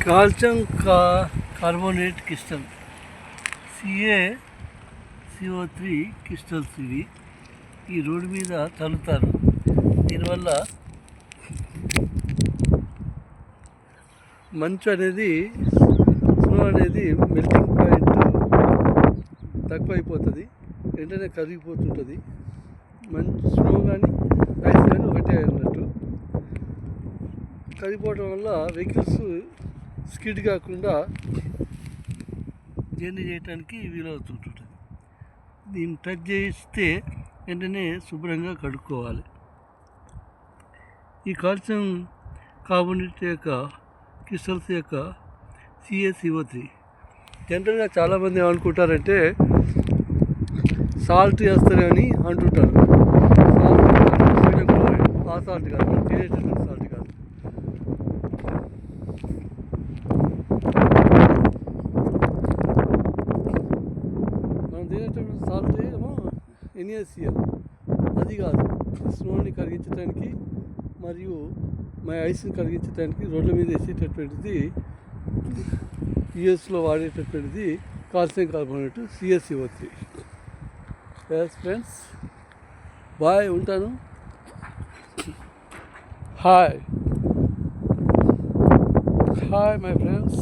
Calcium carbonate crystal CaCO3 crystals ఇవి ఈ road మీద చల్లుతారు. దీనివల్ల మంచు అనేది స్నో అనేది మెల్టింగ్ పాయింట్ తక్కువైపోతుంది, వెంటనే కరిగిపోతుంటుంది. మంచు స్నో కానీ ఐస్ కానీ ఒకటే అన్నట్టు కరిగిపోవడం వల్ల వెహికల్స్ స్కిడ్ కాకుండా జర్నీ చేయడానికి వీలవుతుంటుంది. దీన్ని టచ్ చేస్తే వెంటనే శుభ్రంగా కడుక్కోవాలి. ఈ కాల్షియం కార్బోనేట్ యొక్క క్రిస్టల్స్ యొక్క CaCO3 జనరల్గా చాలామంది ఏమనుకుంటారంటే సాల్ట్ వేస్తారని అంటుంటారు. ఆ సాల్ట్ కాదు, తినేటటువంటి సాల్ట్ కాదు. మనం తినేటటువంటి సాల్ట్ ఏమో NaCl, అది కాదు. స్నోని కరిగించడానికి మరియు ఐస్ని కరిగించడానికి రోడ్ల మీద వేసేటటువంటిది యూఎస్లో వాడేటటువంటిది calcium carbonate CaCO3. Friends, bye, ఉంటాను. Hi my friends.